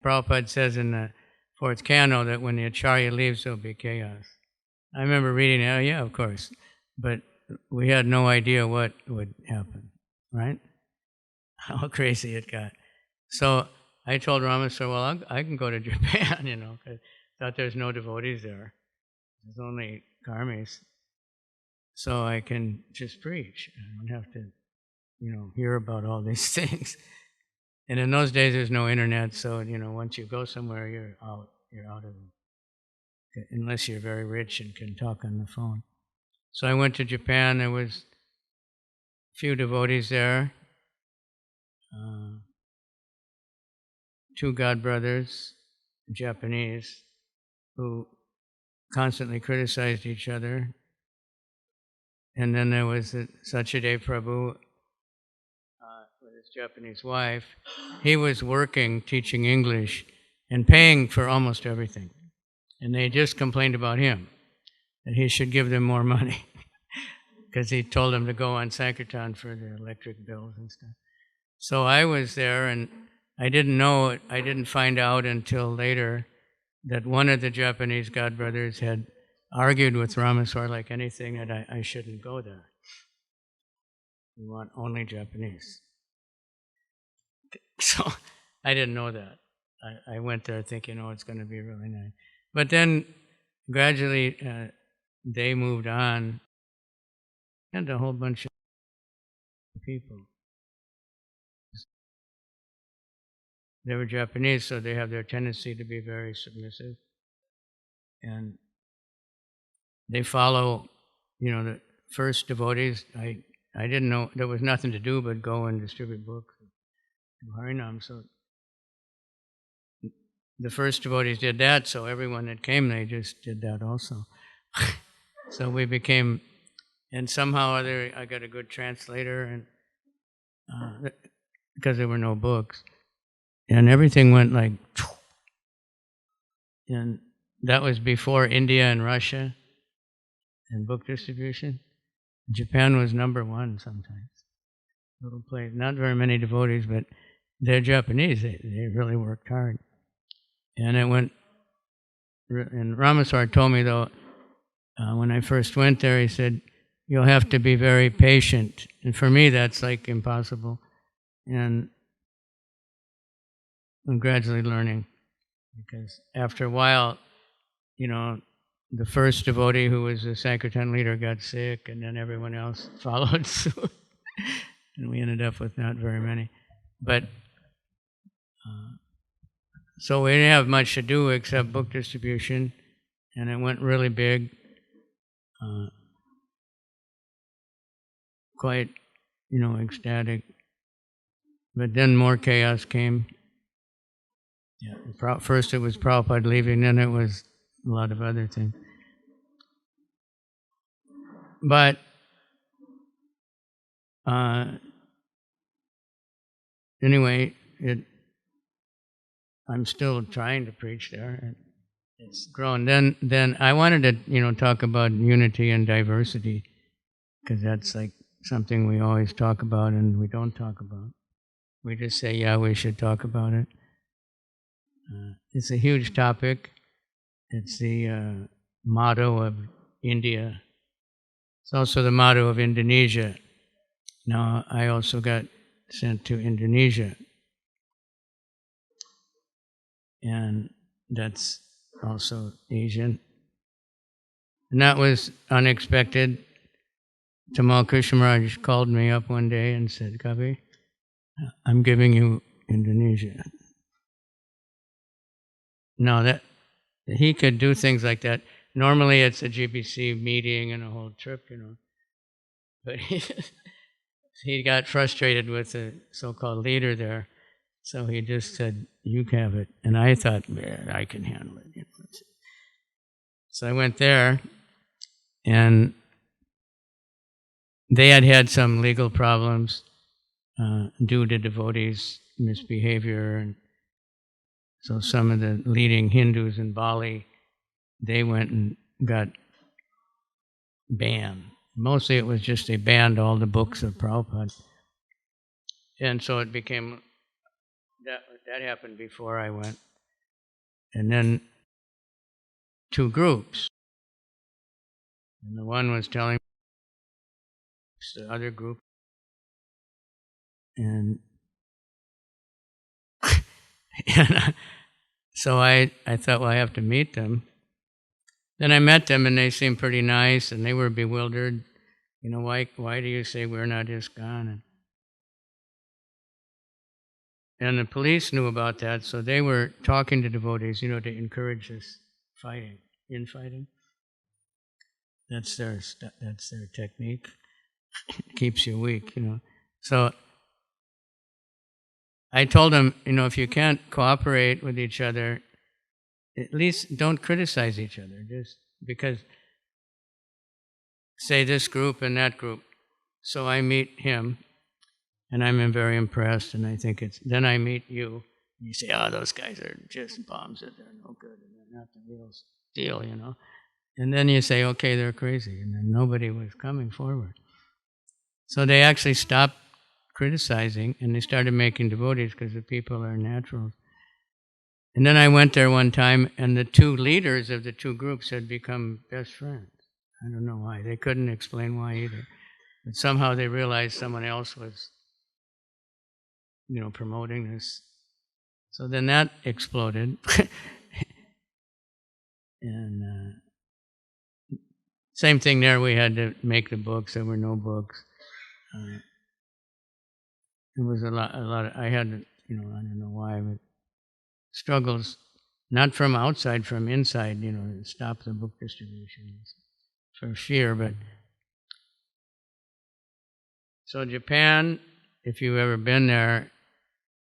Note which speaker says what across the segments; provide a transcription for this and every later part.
Speaker 1: Prabhupada says in the fourth canto that when the Acharya leaves, there'll be chaos. I remember reading, oh yeah, of course, but we had no idea what would happen, right? How crazy it got. So I told Ramaswami, well, I can go to Japan, 'cause I thought there's no devotees there. There's only karmis. So I can just preach. I don't have to, hear about all these things. And in those days, there's no internet, so, once you go somewhere, you're out of it, unless you're very rich and can talk on the phone. So I went to Japan. There was a few devotees there, two godbrothers, Japanese, who constantly criticized each other. And then there was Sachadev Prabhu with his Japanese wife. He was working, teaching English, and paying for almost everything. And they just complained about him, that he should give them more money, because he told them to go on Sankirtan for their electric bills and stuff. So I was there, and I didn't know it. I didn't find out until later that one of the Japanese godbrothers had argued with Ramaswami like anything, that I shouldn't go there. We want only Japanese. So I didn't know that. I went there thinking, it's going to be really nice. But then gradually they moved on, and a whole bunch of people. They were Japanese, so they have their tendency to be very submissive. And they follow, the first devotees. I didn't know, there was nothing to do but go and distribute books, do Harinam. So the first devotees did that, so everyone that came, they just did that also. So we became, and somehow or other, I got a good translator, and because there were no books. And everything went like, and that was before India and Russia and book distribution. Japan was number one sometimes. Little place, not very many devotees, but they're Japanese. They really worked hard. And it went, and Ramaswami told me though, when I first went there, he said, you'll have to be very patient. And for me, that's like impossible. And I'm gradually learning, because after a while, the first devotee who was the Sankirtan leader got sick, and then everyone else followed suit. And we ended up with not very many. But so we didn't have much to do except book distribution, and it went really big. Quite, ecstatic. But then more chaos came. Yeah, first it was Prabhupada leaving, then it was a lot of other things. But anyway, I'm still trying to preach there, and it's grown. Then I wanted to, talk about unity and diversity, because that's like something we always talk about and we don't talk about. We just say, yeah, we should talk about it. It's a huge topic. It's the motto of India. It's also the motto of Indonesia. Now, I also got sent to Indonesia. And that's also Asian. And that was unexpected. Tamal Krishnaraj called me up one day and said, Kavi, I'm giving you Indonesia. No, that he could do things like that. Normally it's a GBC meeting and a whole trip, But he got frustrated with the so-called leader there. So he just said, you have it. And I thought, man, I can handle it. So I went there, and they had some legal problems due to devotees' misbehavior. And so some of the leading Hindus in Bali, they went and got banned. Mostly it was just they banned all the books of Prabhupada. And so it became, that happened before I went. and then two groups. And the one was telling the other group, and, and so I thought, well, I have to meet them. Then I met them, and they seemed pretty nice, and they were bewildered. Why do you say we're not ISKCON? And the police knew about that, so they were talking to devotees, to encourage this infighting. That's their technique. It keeps you weak, So I told them, if you can't cooperate with each other, at least don't criticize each other. Just because, say this group and that group. So I meet him, and I'm very impressed, and I think then I meet you, and you say, those guys are just bombs, that they're no good, and they're not the real deal, And then you say, okay, they're crazy, and then nobody was coming forward. So they actually stopped criticizing, and they started making devotees because the people are naturals. And then I went there one time, and the two leaders of the two groups had become best friends. I don't know why. They couldn't explain why either. But somehow they realized someone else was, promoting this. So then that exploded. And same thing there. We had to make the books. There were no books. It was a lot of, I had, I don't know why, but struggles, not from outside, from inside, to stop the book distribution for fear. But so Japan, if you've ever been there,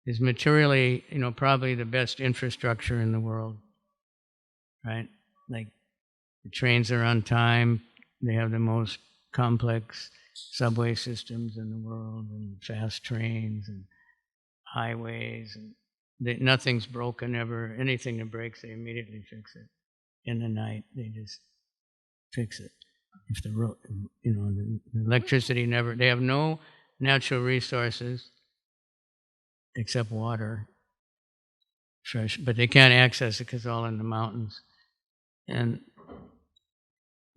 Speaker 1: is materially, probably the best infrastructure in the world, right? Like the trains are on time, they have the most complex subway systems in the world, and fast trains and highways, and nothing's broken ever. Anything that breaks, they immediately fix it. In the night, they just fix it. If the road, the electricity never, they have no natural resources except water, fresh, but they can't access it because it's all in the mountains.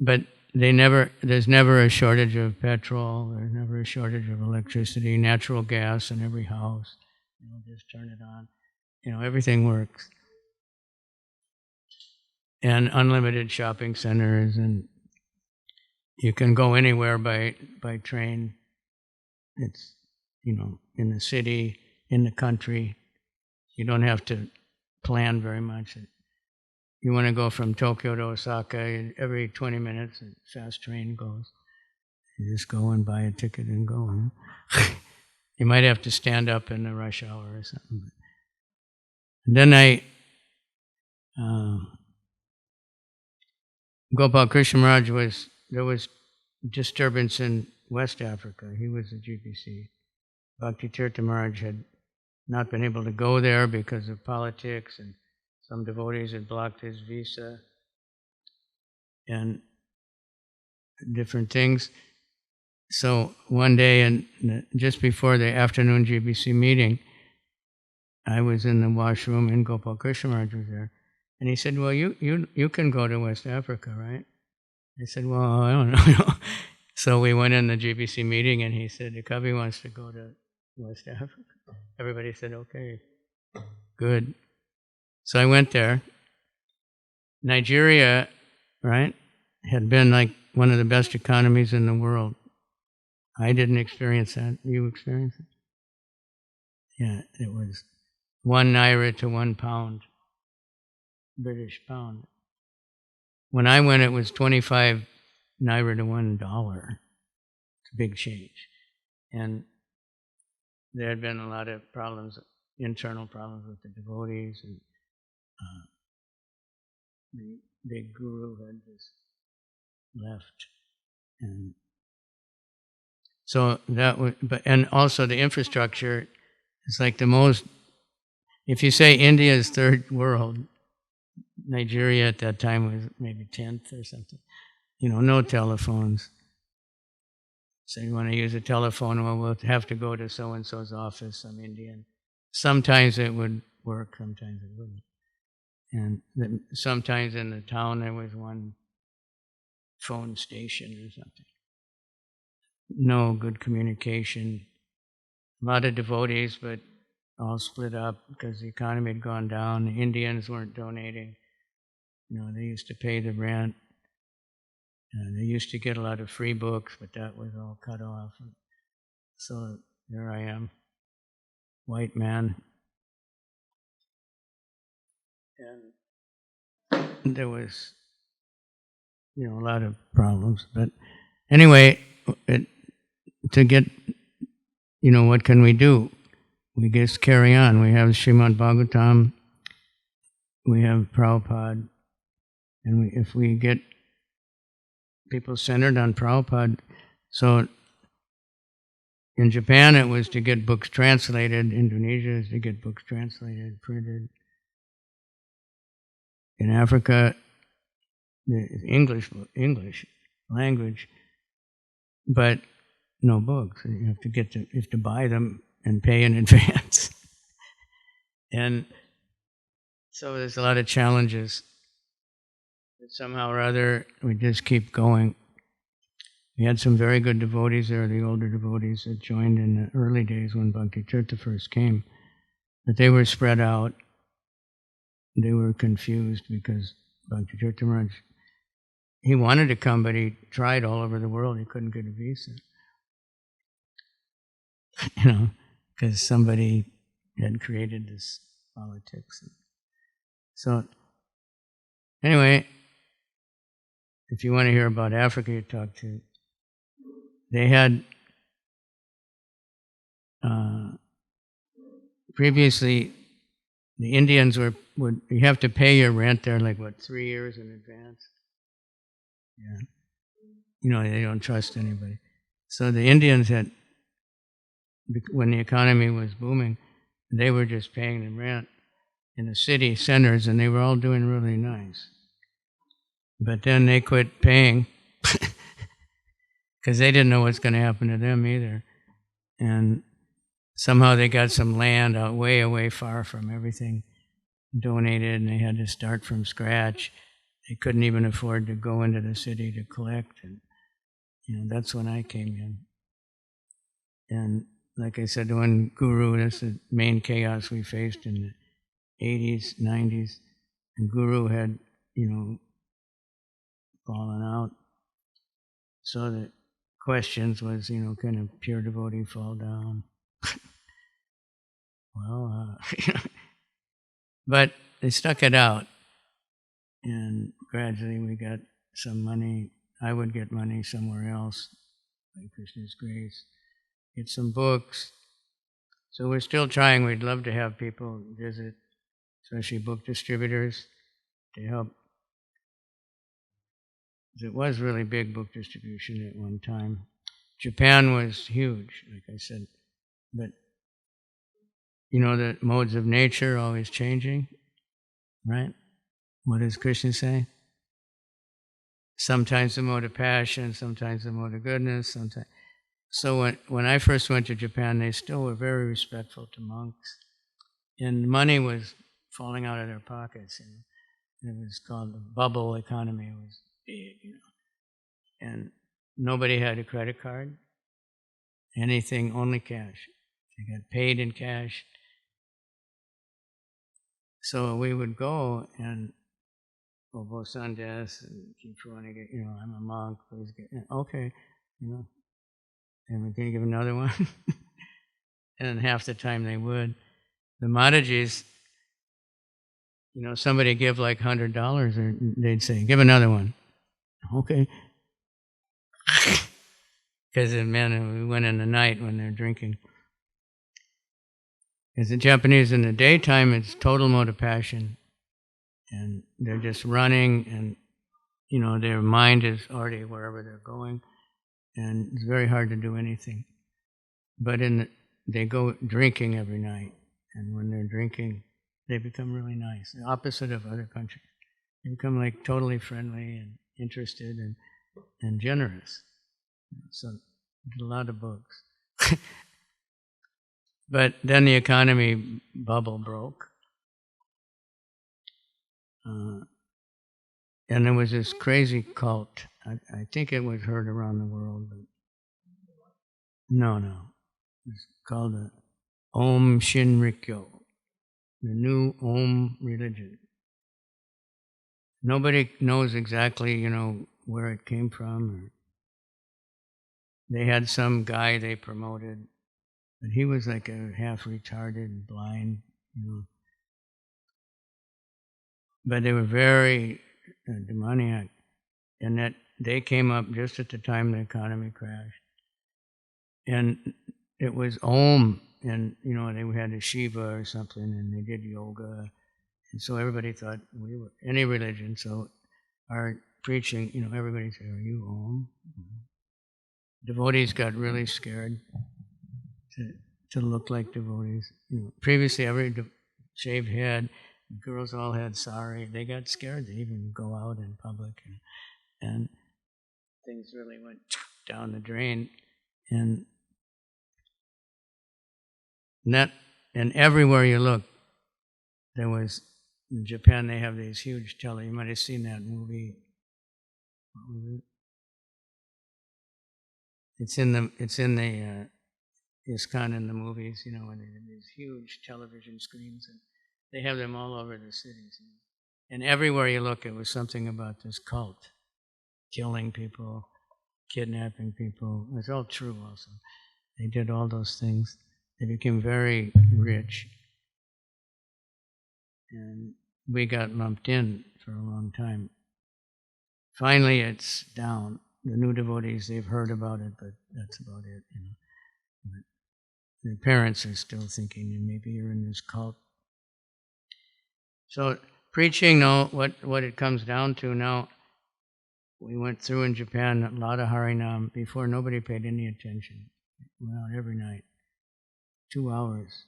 Speaker 1: But there's never a shortage of petrol, there's never a shortage of electricity, natural gas in every house. Just turn it on. Everything works. And unlimited shopping centers, and you can go anywhere by train. It's, in the city, in the country. You don't have to plan very much. You want to go from Tokyo to Osaka, every 20 minutes a fast train goes. You just go and buy a ticket and go. You might have to stand up in the rush hour or something. And then Gopal Krishna Maharaj there was disturbance in West Africa. He was a GBC. Bhakti Tirtha Maharaj had not been able to go there because of politics, and some devotees had blocked his visa and different things. So one day, and just before the afternoon GBC meeting, I was in the washroom, and Gopal Krishna Maharaj was there. And he said, well, you can go to West Africa, right? I said, well, I don't know. So we went in the GBC meeting, and he said, Kavi wants to go to West Africa. Everybody said, okay, good. So I went there. Nigeria, right, had been like one of the best economies in the world. I didn't experience that. You experienced it? Yeah, it was 1 naira to 1 pound, British pound. When I went, it was 25 naira to $1. It's a big change. And there had been a lot of problems, internal problems with the devotees, and the big guru had just left. And so that was, and also the infrastructure is like the most, if you say India is third world, Nigeria at that time was maybe 10th or something. No telephones. So you want to use a telephone, well, we'll have to go to so-and-so's office, some Indian. Sometimes it would work, sometimes it wouldn't. And sometimes in the town there was one phone station or something. No good communication. A lot of devotees, but all split up because the economy had gone down. The Indians weren't donating. They used to pay the rent. They used to get a lot of free books, but that was all cut off. So there I am, white man. And there was, a lot of problems. But anyway, to get, what can we do? We just carry on. We have Srimad Bhagavatam, we have Prabhupada, and if we get people centered on Prabhupada, so in Japan it was to get books translated, Indonesia is to get books translated, printed. In Africa, the English language, but no books. You have to buy them and pay in advance. And so there's a lot of challenges. But somehow or other, we just keep going. We had some very good devotees there, the older devotees that joined in the early days when Bhakti Tirtha first came. But they were spread out. They were confused because Bhakti Tirtha Maharaj, he wanted to come, but he tried all over the world. He couldn't get a visa. Because somebody had created this politics. So, anyway, if you want to hear about Africa, you talk to. They had previously, the Indians would you have to pay your rent there 3 years in advance. Yeah, they don't trust anybody. So the Indians had, when the economy was booming, they were just paying the rent in the city centers, and they were all doing really nice. But then they quit paying because they didn't know what's going to happen to them either. And somehow they got some land out way far from everything donated, and they had to start from scratch. They couldn't even afford to go into the city to collect. And that's when I came in. And like I said, when Guru, that's the main chaos we faced in the 80s, 90s, and Guru had, fallen out. So the questions was, can a pure devotee fall down? Well, but they stuck it out. And gradually we got some money. I would get money somewhere else, by Krishna's grace. Get some books. So we're still trying. We'd love to have people visit, especially book distributors, to help. It was really big book distribution at one time. Japan was huge, like I said. But, the modes of nature are always changing, right? What does Krishna say? Sometimes the mode of passion, sometimes the mode of goodness, sometimes. So when I first went to Japan, they still were very respectful to monks. And money was falling out of their pockets. It was called the bubble economy. It was big, And nobody had a credit card. Anything, only cash. They got paid in cash. So we would go and Bobo Sandes and keep trying to get, I'm a monk, please get, okay, and we're going to give another one. And half the time they would. The Madhajis, somebody give $100, or they'd say, give another one. Okay. Because it meant we went in the night when they're drinking. As the Japanese in the daytime, it's total mode of passion. And they're just running, and, their mind is already wherever they're going. And it's very hard to do anything. But they go drinking every night. And when they're drinking, they become really nice. The opposite of other countries. They become totally friendly and interested and generous. So a lot of books. But then the economy bubble broke. And there was this crazy cult. I think it was heard around the world, but no. It's called the Om Shinrikyo, the new Om religion. Nobody knows exactly, where it came from. Or they had some guy they promoted, but he was like a half retarded, blind, But they were very demoniac, and that they came up just at the time the economy crashed. And it was Om, and they had a Shiva or something, and they did yoga, and so everybody thought we were any religion. So our preaching, everybody said, "Are you Om?" Devotees got really scared to look like devotees. Previously, every shaved head, girls all had sari. They got scared to even go out in public, and things really went down the drain. And everywhere you look, there was, in Japan they have these huge you might have seen that movie. What was it? It's in the ISKCON in the movies, when they have these huge television screens, and they have them all over the cities. And everywhere you look, it was something about this cult, killing people, kidnapping people. It's all true also. They did all those things. They became very rich. And we got lumped in for a long time. Finally, it's down. The new devotees, they've heard about it, but that's about it. But their parents are still thinking, maybe you're in this cult. So preaching, what it comes down to now, we went through in Japan a lot of Harinam. Before, nobody paid any attention. We went out every night, 2 hours.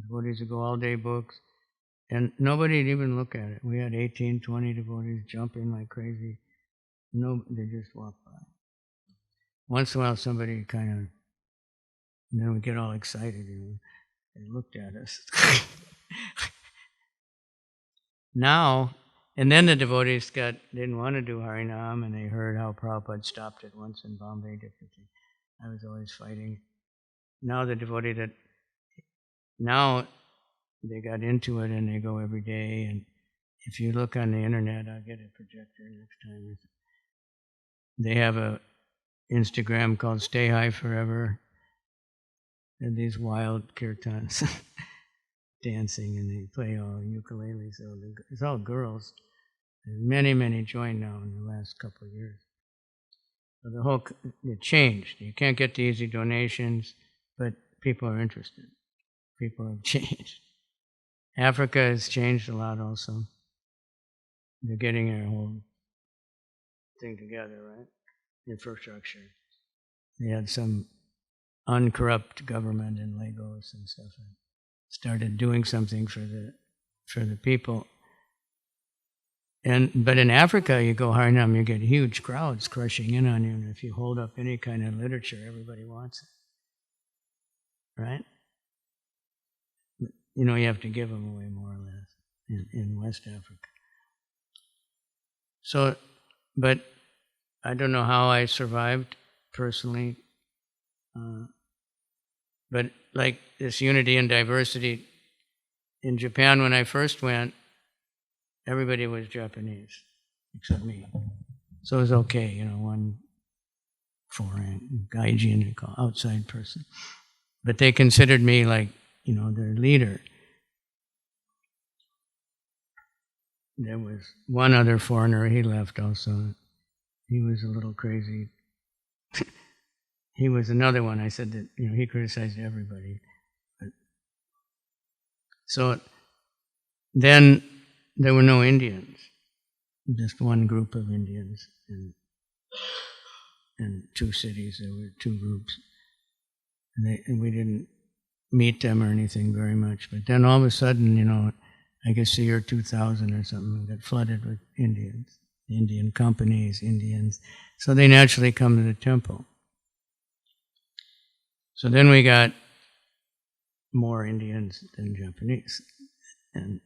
Speaker 1: Devotees would go all day books, and nobody would even look at it. We had 18, 20 devotees jumping like crazy. No, they just walked by. Once in a while, somebody kind of, we get all excited. They looked at us. Now, and then the devotees didn't want to do Harinam, and they heard how Prabhupada stopped it once in Bombay. I was always fighting. Now the devotee now they got into it and they go every day. And if you look on the internet, I'll get a projector next time. They have a Instagram called Stay High Forever. And these wild kirtans dancing, and they play all ukuleles. It's all girls. Many, many joined now in the last couple of years. So it changed. You can't get the easy donations, but people are interested. People have changed. Africa has changed a lot also. They're getting their whole thing together, right? Infrastructure. They had some uncorrupt government in Lagos and stuff, and started doing something for the people. But in Africa, you go Harinam, you get huge crowds crushing in on you, and if you hold up any kind of literature, everybody wants it, right? You have to give them away more or less in West Africa. So, but I don't know how I survived personally. But like this unity and diversity, in Japan when I first went, everybody was Japanese, except me. So it was okay, one foreign, gaijin, they call outside person. But they considered me like, their leader. There was one other foreigner, he left also. He was a little crazy. He was another one. I said that, he criticized everybody. So then there were no Indians, just one group of Indians. In 2 cities, there were 2 groups. And we didn't meet them or anything very much. But then all of a sudden, I guess the year 2000 or something, got flooded with Indians, Indian companies, Indians. So they naturally come to the temple. So then we got more Indians than Japanese. And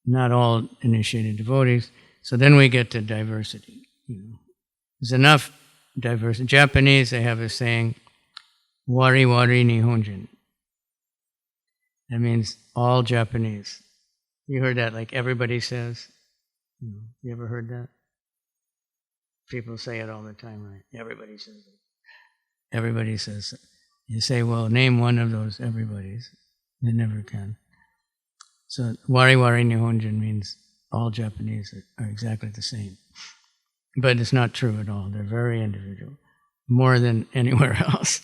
Speaker 1: not all initiated devotees. So then we get to diversity. There's enough diversity. Japanese, they have a saying, wari wari nihonjin. That means all Japanese. You heard that, like everybody says? You ever heard that? People say it all the time, right? Everybody says it. Everybody says it. You say, well, name one of those everybody's. They never can. So, wari wari nihonjin means all Japanese are exactly the same. But it's not true at all. They're very individual, more than anywhere else.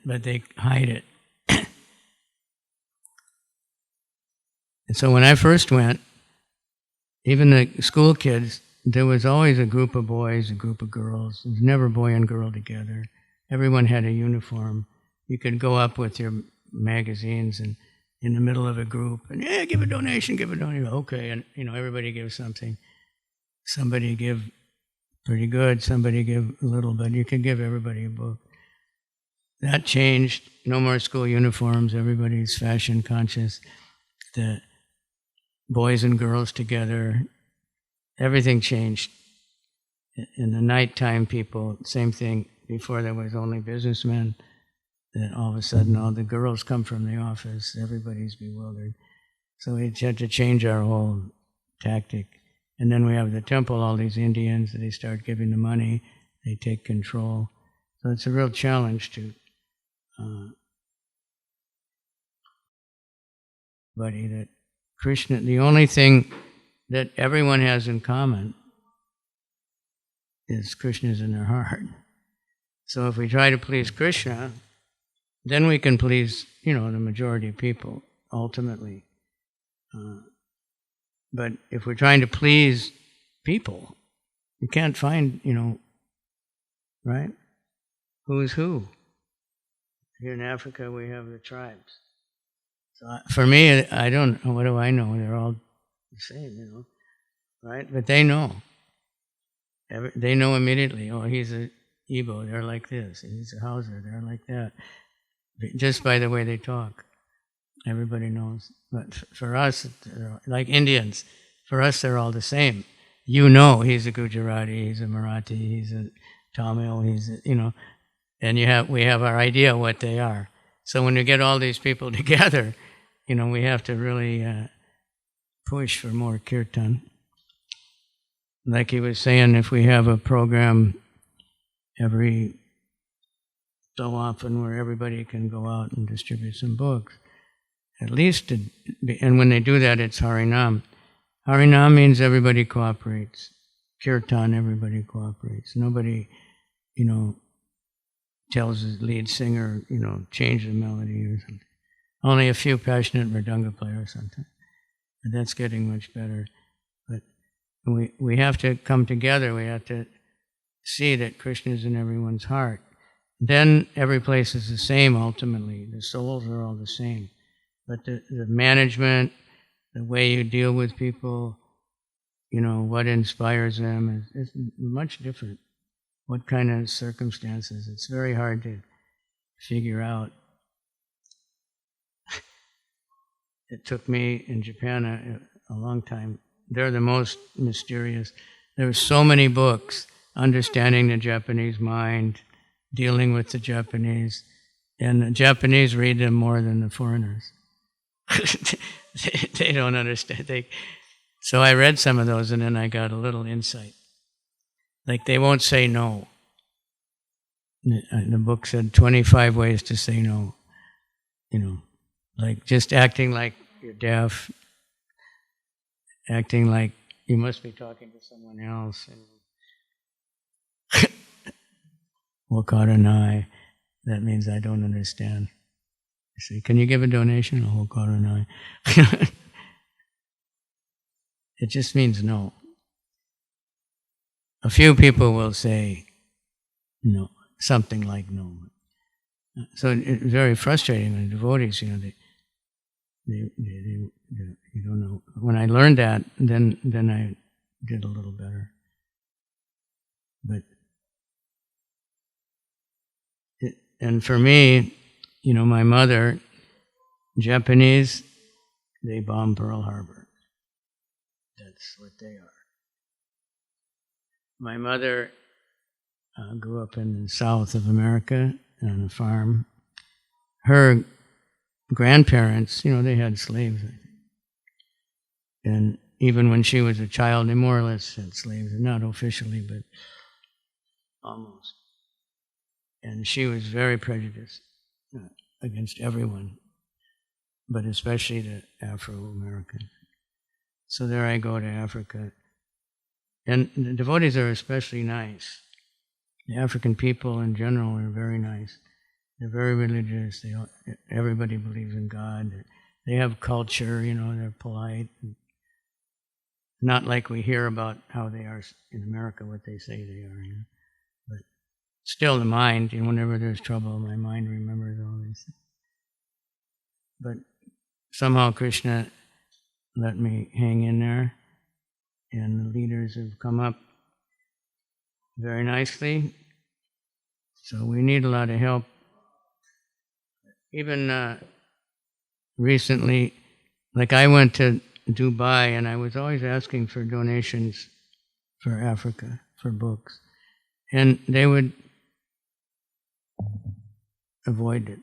Speaker 1: But they hide it. And so when I first went, even the school kids, there was always a group of boys, a group of girls. There was never boy and girl together. Everyone had a uniform. You could go up with your magazines and in the middle of a group and, yeah, give a donation. Okay, and everybody gives something. Somebody give pretty good, somebody give a little, but you could give everybody a book. That changed. No more school uniforms. Everybody's fashion conscious. The boys and girls together. Everything changed. In the nighttime, people, same thing. Before there was only businessmen. Then all of a sudden, all the girls come from the office. Everybody's bewildered. So we had to change our whole tactic. And then we have the temple, all these Indians, they start giving the money. They take control. So it's a real challenge to that Krishna, the only thing that everyone has in common is Krishna's in their heart. So if we try to please Krishna, then we can please, the majority of people, ultimately. But if we're trying to please people, you can't find, right? Who's who? Here in Africa, we have the tribes. So for me, I don't know. What do I know? They're all the same, right? But they know. They know immediately. Oh, he's a Igbo. They're like this. He's a Hausa. They're like that. Just by the way they talk, everybody knows. But for us, like Indians, for us, they're all the same. He's a Gujarati. He's a Marathi. He's a Tamil. And we have our idea what they are. So when you get all these people together, we have to really push for more kirtan. Like he was saying, if we have a program every so often where everybody can go out and distribute some books, at least, and when they do that, it's Harinam. Harinam means everybody cooperates. Kirtan, everybody cooperates. Nobody, tells the lead singer, change the melody or something. Only a few passionate mridanga players sometimes. But that's getting much better. But we have to come together. We have to see that Krishna is in everyone's heart. Then every place is the same ultimately. The souls are all the same. But the management, the way you deal with people, what inspires them is much different. What kind of circumstances? It's very hard to figure out. It took me in Japan a long time. They're the most mysterious. There were so many books, understanding the Japanese mind, dealing with the Japanese, and the Japanese read them more than the foreigners. They don't understand. So I read some of those, and then I got a little insight. Like they won't say no. The book said 25 ways to say no. Like just acting like you're deaf, acting like you must be talking to someone else. Wakaranai, that means I don't understand. You say, can you give a donation? Wakaranai. It just means no. A few people will say no, something like no. So it's very frustrating when devotees, they you don't know. When I learned that, then I did a little better. But and for me, my mother, Japanese, they bombed Pearl Harbor. That's what they are. My mother grew up in the south of America on a farm. Her grandparents, they had slaves, I think. And even when she was a child, they more or less had slaves, not officially, but almost. And she was very prejudiced against everyone, but especially the Afro-Americans. So there I go to Africa. And the devotees are especially nice. The African people in general are very nice. They're very religious. Everybody believes in God. They have culture, they're polite. Not like we hear about how they are in America, what they say they are. But still the mind, whenever there's trouble, my mind remembers all these things. But somehow Krishna let me hang in there, and the leaders have come up very nicely. So we need a lot of help. Even recently, like I went to Dubai, and I was always asking for donations for Africa, for books. And they would avoid it.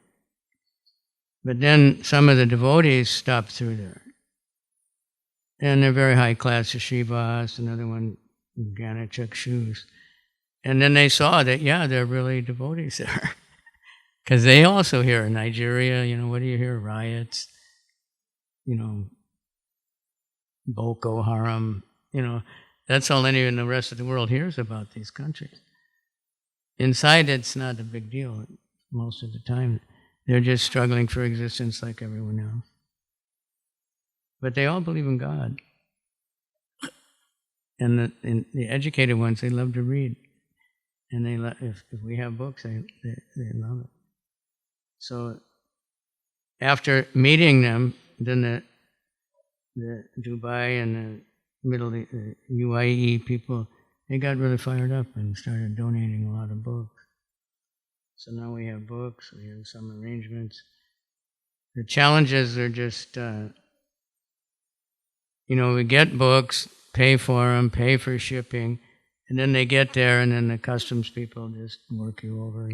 Speaker 1: But then some of the devotees stopped through there. And they're very high-class yeshivas, another one, Ganachakshus. And then they saw that, they're really devotees there. Because they also hear in Nigeria, what do you hear? Riots, Boko Haram, that's all anyone in the rest of the world hears about these countries. Inside, it's not a big deal most of the time. They're just struggling for existence like everyone else. But they all believe in God. And the educated ones, they love to read. And if we have books, they love it. So after meeting them, then the Dubai and the UAE people, they got really fired up and started donating a lot of books. So now we have books, we have some arrangements. The challenges are just, we get books, pay for them, pay for shipping, and then they get there and then the customs people just work you over,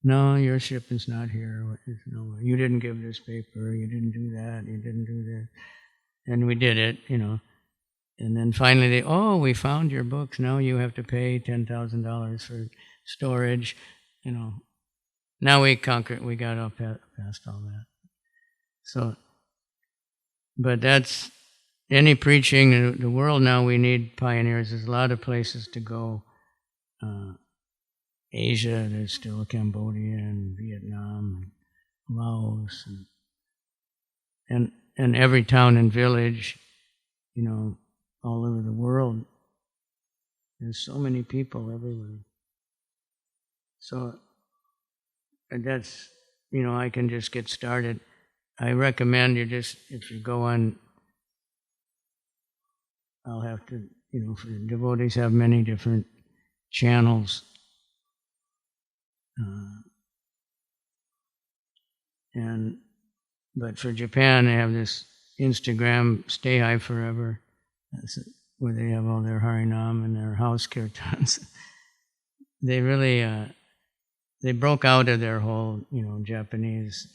Speaker 1: No, your shipment's not here. You didn't give this paper, you didn't do that, you didn't do this. And we did it, And then finally we found your books. Now you have to pay $10,000 for storage, Now we got up past all that. So, but that's any preaching in the world now. We need pioneers. There's a lot of places to go. Asia, there's still Cambodia and Vietnam and Laos and every town and village, all over the world. There's so many people everywhere. So that's, I can just get started. I recommend if you go on, I'll have to, for devotees have many different channels. But for Japan, they have this Instagram, Stay High Forever, where they have all their Harinam and their house kirtans. They really, they broke out of their whole, Japanese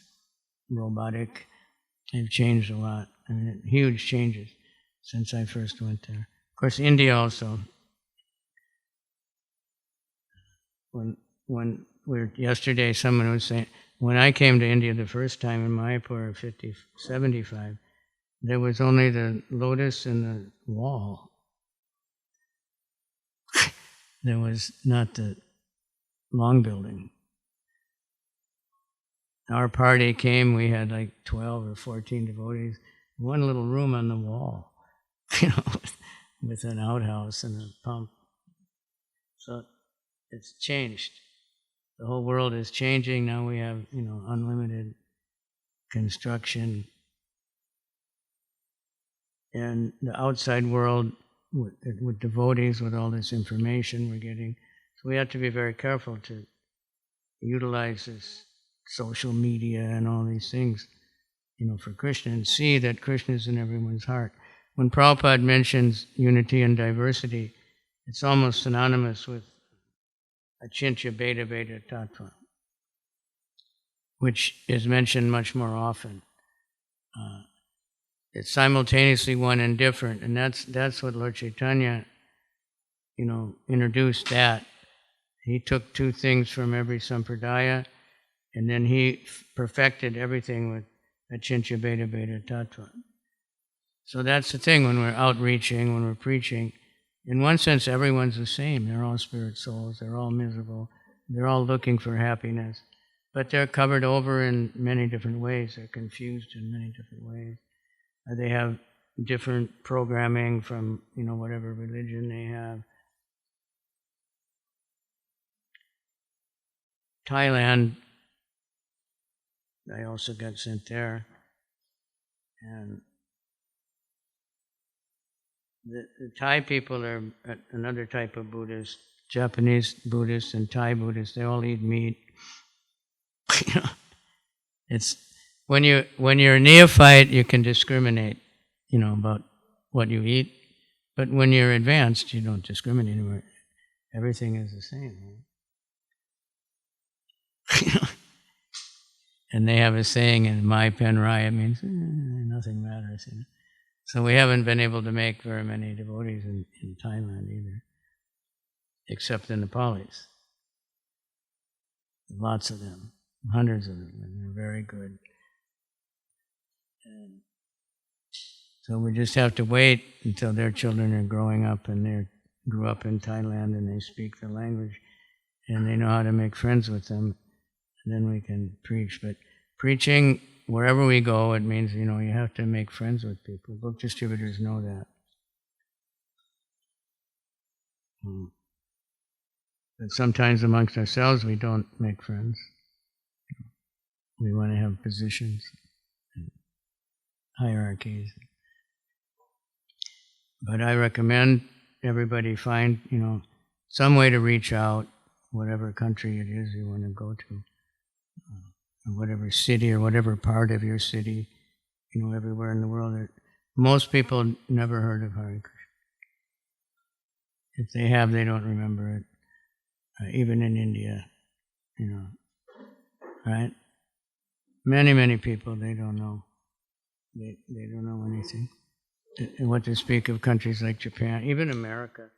Speaker 1: robotic. They've changed a lot. Huge changes since I first went there. Of course, India also. Yesterday, someone was saying, when I came to India the first time in Mayapur, 75, there was only the lotus and the wall. There was not the long building. Our party came, we had like 12 or 14 devotees, one little room on the wall, with an outhouse and a pump. So it's changed. The whole world is changing. Now we have, unlimited construction. And the outside world, with devotees, with all this information we're getting. So we have to be very careful to utilize this social media and all these things, for Krishna, and see that Krishna is in everyone's heart. when Prabhupada mentions unity and diversity, it's almost synonymous with Achintya Bheda Bheda Tattva, which is mentioned much more often. It's simultaneously one and different, and that's what Lord Chaitanya, introduced that. He took two things from every sampradaya, and then he perfected everything with Achintya Bheda Bheda Tattva. So that's the thing when we're outreaching, when we're preaching. In one sense, everyone's the same. They're all spirit souls. They're all miserable. They're all looking for happiness. But they're covered over in many different ways. They're confused in many different ways. They have different programming from, whatever religion they have. Thailand, I also got sent there. And the Thai people are another type of Buddhist. Japanese Buddhists and Thai Buddhists, they all eat meat. It's when you're a neophyte, you can discriminate, about what you eat. But when you're advanced, you don't discriminate anymore. Everything is the same. Right? And they have a saying in Mai Pen Rai, it means nothing matters. So we haven't been able to make very many devotees in Thailand either, except the Nepalis. Lots of them, hundreds of them, and they're very good. And so we just have to wait until their children are growing up and they grew up in Thailand and they speak the language and they know how to make friends with them, and then we can preach. But preaching, wherever we go, it means, you have to make friends with people. Book distributors know that. But sometimes amongst ourselves, we don't make friends. We want to have positions, and hierarchies. But I recommend everybody find, some way to reach out, whatever country it is you want to go to. Or whatever city or whatever part of your city, everywhere in the world. Most people never heard of Hare Krishna. If they have, they don't remember it. Even in India, right? Many, many people, they don't know. They don't know anything. And what to speak of countries like Japan, even America.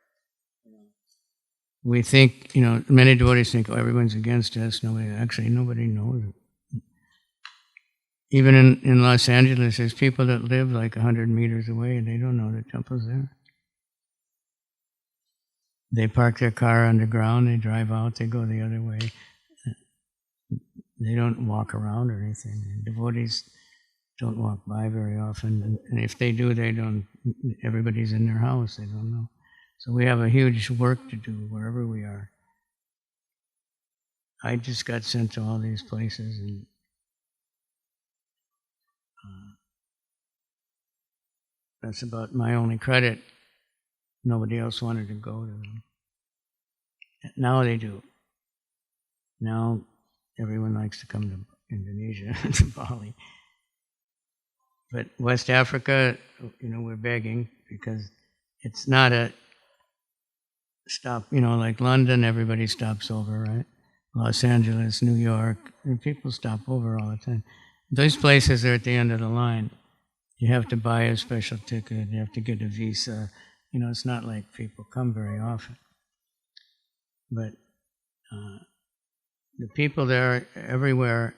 Speaker 1: We think, many devotees think, everyone's against us. Nobody knows it. Even in Los Angeles, there's people that live like 100 meters away and they don't know the temple's there. They park their car underground, they drive out, they go the other way. They don't walk around or anything. And devotees don't walk by very often. And if they do, everybody's in their house, they don't know. So we have a huge work to do wherever we are. I just got sent to all these places, and that's about my only credit. Nobody else wanted to go to them. Now they do. Now everyone likes to come to Indonesia, to Bali. But West Africa, we're begging because it's not a stop, like London, everybody stops over, right? Los Angeles, New York, and people stop over all the time. Those places are at the end of the line. You have to buy a special ticket, you have to get a visa. It's not like people come very often. But the people there everywhere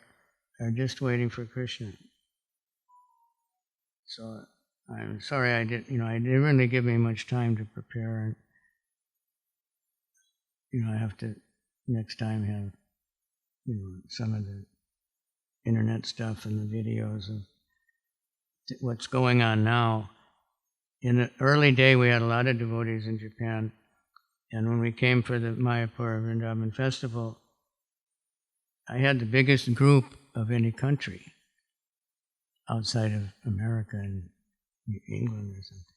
Speaker 1: are just waiting for Krishna. So I'm sorry I didn't really give me much time to prepare. I have to next time have, some of the internet stuff and the videos of what's going on now. In the early day, we had a lot of devotees in Japan, and when we came for the Mayapur Vrindavan Festival, I had the biggest group of any country outside of America and England or something.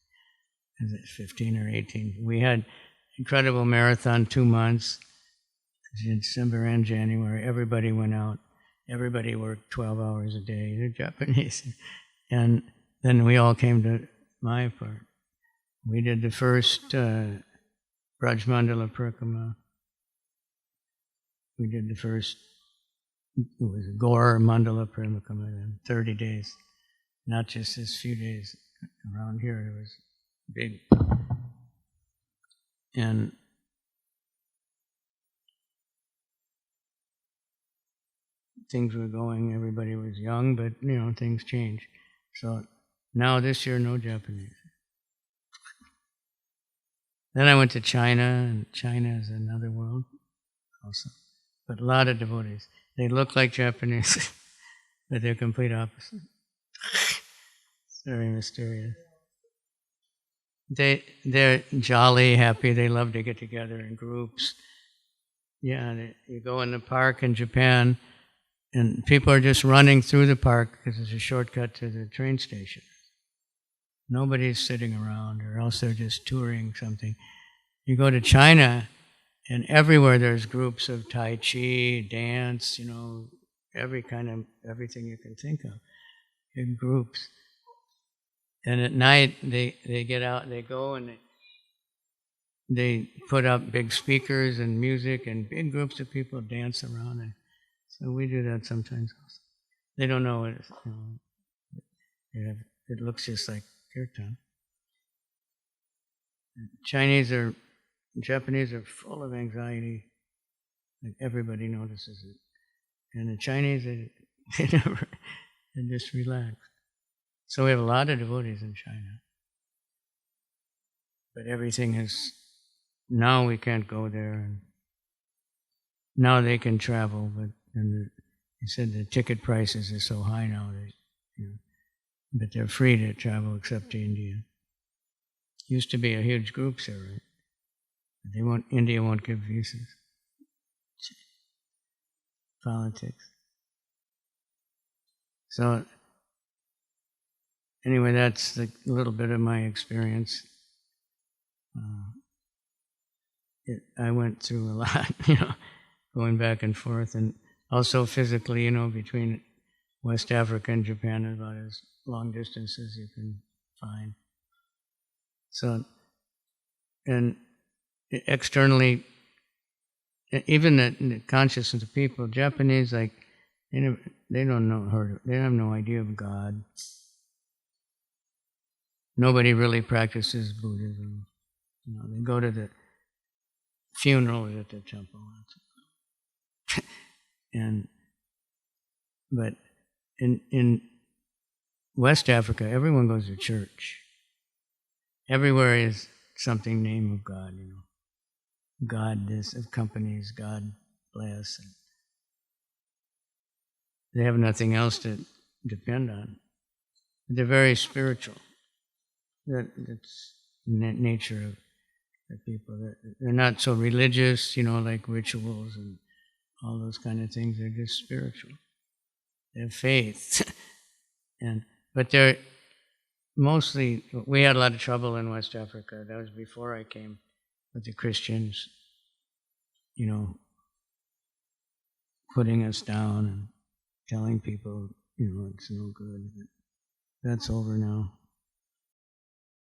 Speaker 1: Is it 15 or 18? We had incredible marathon 2 months, in December and January. Everybody went out. Everybody worked 12 hours a day. They're Japanese. And then we all came to my part. We did the first Braj Mandala Parikrama. We did the first, it was a Gaur Mandala Parikrama in 30 days, not just this few days around here. It was big. And things were going, everybody was young, but things changed. So now this year, no Japanese. Then I went to China, and China is another world also. But a lot of devotees. They look like Japanese, but they're complete opposite. It's very mysterious. They're jolly, happy, they love to get together in groups. Yeah, you go in the park in Japan, and people are just running through the park because it's a shortcut to the train station. Nobody's sitting around, or else they're just touring something. You go to China, and everywhere there's groups of Tai Chi, dance, everything you can think of, in groups. And at night, they get out, they go, and they put up big speakers and music, and big groups of people dance around. And so we do that sometimes also. They don't know it. It looks just like kirtan. Japanese are full of anxiety. Like everybody notices it. And the Chinese, they just relax. So we have a lot of devotees in China. But everything is, now we can't go there. And now they can travel, but he said the ticket prices are so high now, but they're free to travel except to India. Used to be a huge group there, right? But India won't give visas. Politics. So anyway, that's a little bit of my experience. I went through a lot, going back and forth, and also physically, between West Africa and Japan, about as long distance as you can find. So, and externally, even the consciousness of people, Japanese, like, they don't know they have no idea of God. Nobody really practices Buddhism. They go to the funerals at the temple. But in West Africa, everyone goes to church. Everywhere is something name of God, God this, accompanies, God bless. And they have nothing else to depend on. They're very spiritual. That's the nature of the people. They're not so religious, like rituals and all those kind of things. They're just spiritual. They have faith. But they're mostly, we had a lot of trouble in West Africa. That was before I came, with the Christians, putting us down and telling people, it's no good. But that's over now.